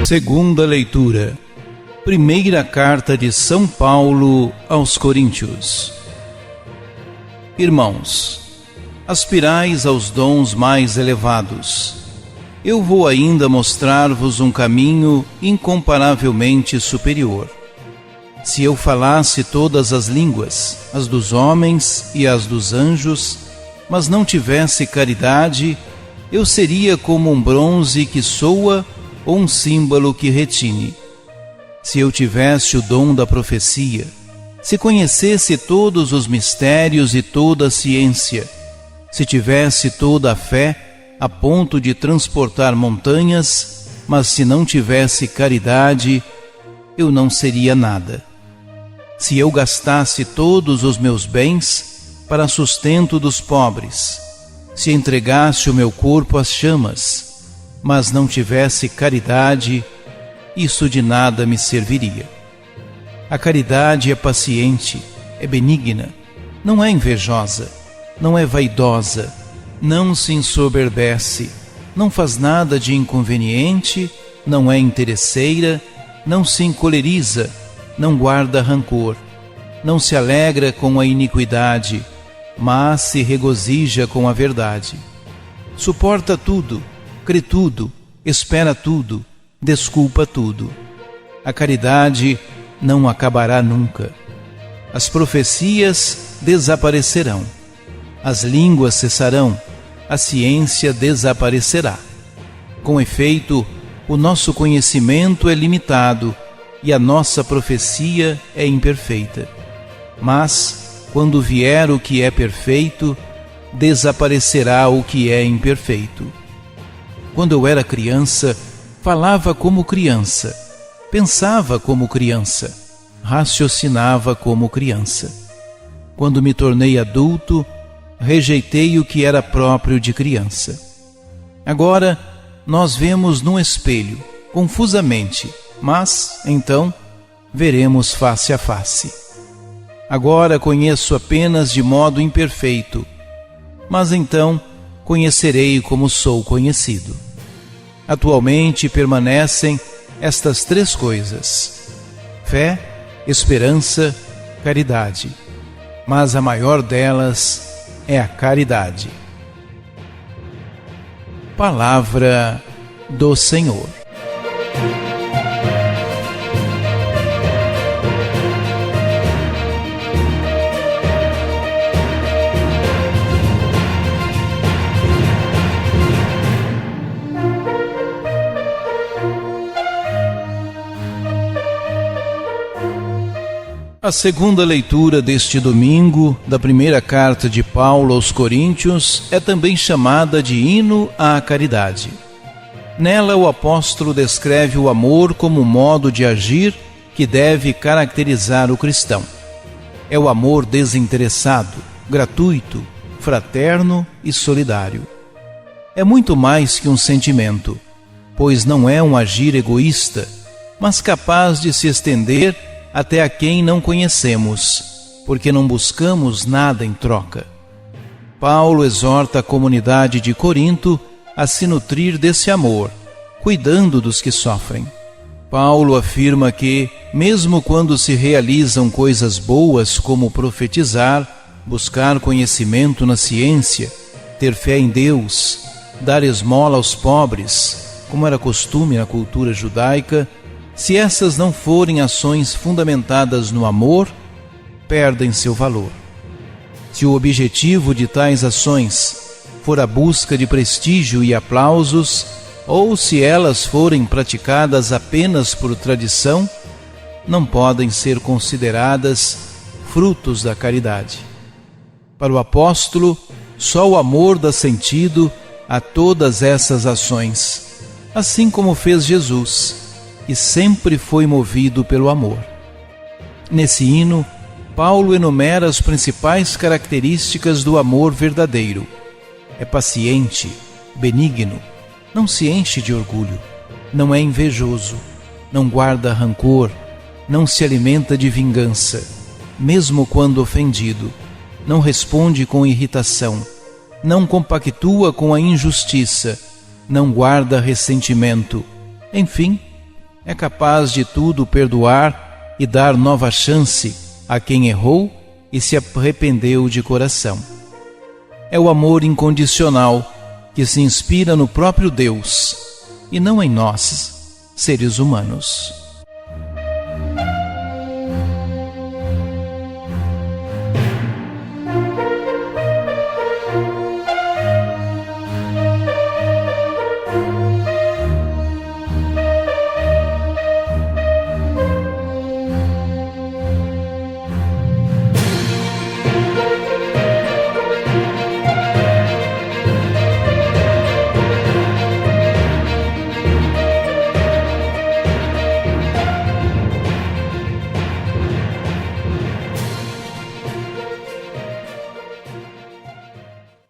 Segunda leitura. Primeira carta de São Paulo aos Coríntios. Irmãos, aspirais aos dons mais elevados. Eu vou ainda mostrar-vos um caminho incomparavelmente superior. Se eu falasse todas as línguas, as dos homens e as dos anjos, mas não tivesse caridade, eu seria como um bronze que soa ou um símbolo que retine. Se eu tivesse o dom da profecia, se conhecesse todos os mistérios e toda a ciência, se tivesse toda a fé a ponto de transportar montanhas, mas se não tivesse caridade, eu não seria nada. Se eu gastasse todos os meus bens para sustento dos pobres, se entregasse o meu corpo às chamas, mas não tivesse caridade, isso de nada me serviria. A caridade é paciente, é benigna, não é invejosa, não é vaidosa, não se ensoberbece, não faz nada de inconveniente, não é interesseira, não se encoleriza, não guarda rancor, não se alegra com a iniquidade, mas se regozija com a verdade. Suporta tudo, crê tudo, espera tudo, desculpa tudo. A caridade não acabará nunca. As profecias desaparecerão, as línguas cessarão, a ciência desaparecerá. Com efeito, o nosso conhecimento é limitado e a nossa profecia é imperfeita. Mas, quando vier o que é perfeito, desaparecerá o que é imperfeito. Quando eu era criança, falava como criança, pensava como criança, raciocinava como criança. Quando me tornei adulto, rejeitei o que era próprio de criança. Agora, nós vemos num espelho, confusamente, mas, então, veremos face a face. Agora conheço apenas de modo imperfeito, mas então conhecerei como sou conhecido. Atualmente permanecem estas três coisas: fé, esperança, caridade. Mas a maior delas é a caridade. Palavra do Senhor. A segunda leitura deste domingo, da primeira carta de Paulo aos Coríntios, é também chamada de hino à caridade. Nela, o apóstolo descreve o amor como modo de agir que deve caracterizar o cristão. É o amor desinteressado, gratuito, fraterno e solidário. É muito mais que um sentimento, pois não é um agir egoísta, mas capaz de se estender até a quem não conhecemos, porque não buscamos nada em troca. Paulo exorta a comunidade de Corinto a se nutrir desse amor, cuidando dos que sofrem. Paulo afirma que, mesmo quando se realizam coisas boas como profetizar, buscar conhecimento na ciência, ter fé em Deus, dar esmola aos pobres, como era costume na cultura judaica, se essas não forem ações fundamentadas no amor, perdem seu valor. Se o objetivo de tais ações for a busca de prestígio e aplausos, ou se elas forem praticadas apenas por tradição, não podem ser consideradas frutos da caridade. Para o apóstolo, só o amor dá sentido a todas essas ações, assim como fez Jesus, e sempre foi movido pelo amor. Nesse hino, Paulo enumera as principais características do amor verdadeiro. É paciente, benigno, não se enche de orgulho, não é invejoso, não guarda rancor, não se alimenta de vingança, mesmo quando ofendido, não responde com irritação, não compactua com a injustiça, não guarda ressentimento, enfim, É capaz de tudo perdoar e dar nova chance a quem errou e se arrependeu de coração. É o amor incondicional que se inspira no próprio Deus e não em nós, seres humanos.